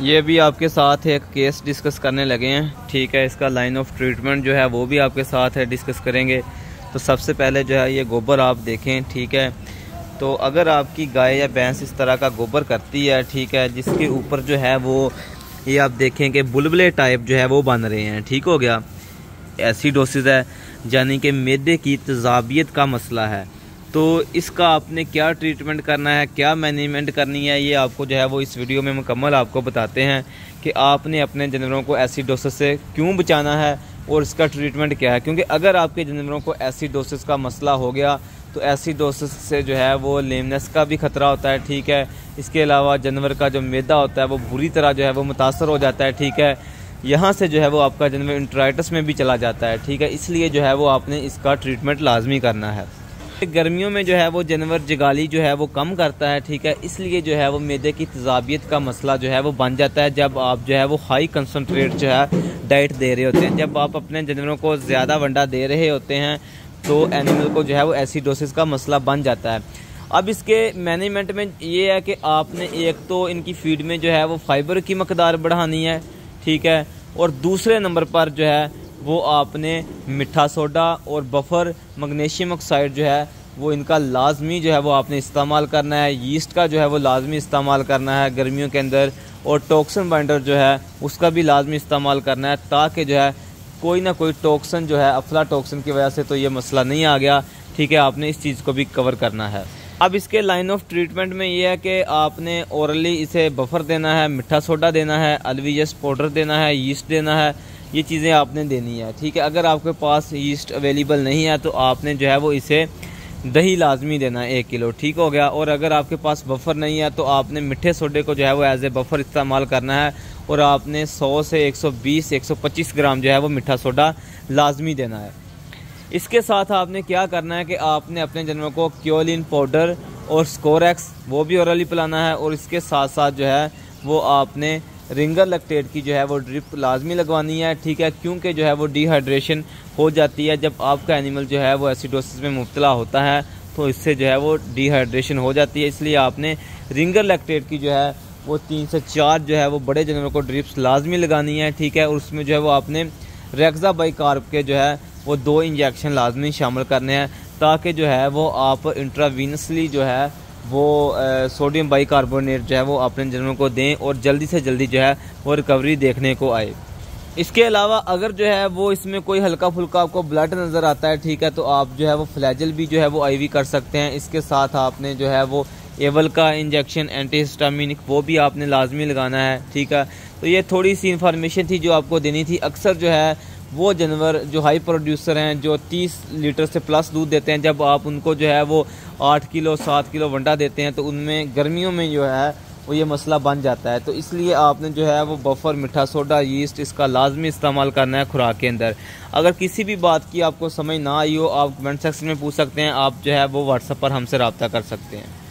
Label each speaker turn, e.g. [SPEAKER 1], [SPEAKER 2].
[SPEAKER 1] ये भी आपके साथ एक केस डिस्कस करने लगे हैं, ठीक है। इसका लाइन ऑफ ट्रीटमेंट जो है वो भी आपके साथ है, डिस्कस करेंगे। तो सबसे पहले जो है ये गोबर आप देखें, ठीक है। तो अगर आपकी गाय या भैंस इस तरह का गोबर करती है, ठीक है, जिसके ऊपर जो है वो ये आप देखें कि बुलबुले टाइप जो है वो बन रहे हैं, ठीक हो गया, एसिडोसिस है, यानी कि मैदे की तेज़ाबियत का मसला है। तो इसका आपने क्या ट्रीटमेंट करना है, क्या मैनेजमेंट करनी है, ये आपको जो है वो इस वीडियो में मुकम्मल आपको बताते हैं कि आपने अपने जानवरों को एसिडोसिस से क्यों बचाना है और इसका ट्रीटमेंट क्या है। क्योंकि अगर आपके जानवरों को एसिडोसिस का मसला हो गया तो एसिडोसिस से जो है वो लेमनेस का भी ख़तरा होता है, ठीक है। इसके अलावा जानवर का जो मैदा होता है वो बुरी तरह जो है वो मुतासर हो जाता है, ठीक है। यहाँ से जो है वो आपका जानवर इंट्राइटिस में भी चला जाता है, ठीक है। इसलिए जो है वो आपने इसका ट्रीटमेंट लाजमी करना है। गर्मियों में जो है वो जानवर जगाली जो है वो कम करता है, ठीक है। इसलिए जो है वो मैदे की तेज़ाबियत का मसला जो है वो बन जाता है जब आप जो है वो हाई कंसनट्रेट जो है डाइट दे रहे होते हैं। जब आप अपने जानवरों को ज़्यादा वंडा दे रहे होते हैं तो एनिमल को जो है वो एसिडोसिस का मसला बन जाता है। अब इसके मैनेजमेंट में ये है कि आपने एक तो इनकी फीड में जो है वो फाइबर की मकदार बढ़ानी है, ठीक है। और दूसरे नंबर पर जो है वो आपने मीठा सोडा और बफर मैग्नीशियम ऑक्साइड जो है वो इनका लाजमी जो है वो आपने इस्तेमाल करना है। यीस्ट का जो है वो लाजमी इस्तेमाल करना है गर्मियों के अंदर, और टॉक्सिन बाइंडर जो है उसका भी लाजमी इस्तेमाल करना है, ताकि जो है कोई ना कोई टॉक्सिन जो है अफ्लाटॉक्सिन की वजह से तो ये मसला नहीं आ गया, ठीक है। आपने इस चीज़ को भी कवर करना है। अब इसके लाइन ऑफ ट्रीटमेंट में ये है कि आपने ओरली इसे बफर देना है, मीठा सोडा देना है, LVS पाउडर देना है, यीस्ट देना है, ये चीज़ें आपने देनी है, ठीक है। अगर आपके पास यीस्ट अवेलेबल नहीं है तो आपने जो है वो इसे दही लाजमी देना है 1 किलो, ठीक हो गया। और अगर आपके पास बफर नहीं है तो आपने मीठे सोडे को जो है वो एज ए बफर इस्तेमाल करना है, और आपने 100 से 120-125 ग्राम जो है वो मीठा सोडा लाजमी देना है। इसके साथ आपने क्या करना है कि आपने अपने जानवरों को क्योलिन पाउडर और स्कोरेक्स वो भी ओरली पिलाना है, और इसके साथ साथ जो है वो आपने रिंगर लैक्टेट की जो है वो ड्रिप लाजमी लगवानी है, ठीक है। क्योंकि जो है वो डिहाइड्रेशन हो जाती है जब आपका एनिमल जो है वो एसिडोसिस में मुब्तला होता है, तो इससे जो है वो डिहाइड्रेशन हो जाती है। इसलिए आपने रिंगर लैक्टेट की जो है वो 3 से 4 जो है वो बड़े जानवरों को ड्रिप्स लाजमी लगानी है, ठीक है। और उसमें जो है वो आपने रेक्सा बाइकार्ब के जो है वो 2 इंजेक्शन लाजमी शामिल करने हैं, ताकि जो है वो आप इंट्रावीनसली जो है वो सोडियम बाइकार्बोनेट जो है वो अपने जानवरों को दें और जल्दी से जल्दी जो है वो रिकवरी देखने को आए। इसके अलावा अगर जो है वो इसमें कोई हल्का फुल्का आपको ब्लड नज़र आता है, ठीक है, तो आप जो है वो फ्लैजल भी जो है वो IV कर सकते हैं। इसके साथ आपने जो है वो एवल का इंजेक्शन एंटीहिस्टामिनिक वो भी आपने लाजमी लगाना है, ठीक है। तो ये थोड़ी सी इन्फॉर्मेशन थी जो आपको देनी थी। अक्सर जो है वो जानवर जो हाई प्रोड्यूसर हैं जो 30 लीटर से प्लस दूध देते हैं, जब आप उनको जो है वो 8 किलो 7 किलो वंडा देते हैं तो उनमें गर्मियों में जो है वो ये मसला बन जाता है। तो इसलिए आपने जो है वो बफर, मीठा सोडा, यीस्ट इसका लाजमी इस्तेमाल करना है खुराक के अंदर। अगर किसी भी बात की आपको समझ ना आई हो आप कमेंट सेक्शन में पूछ सकते हैं, आप जो है वो व्हाट्सएप पर हमसे रब्ता कर सकते हैं।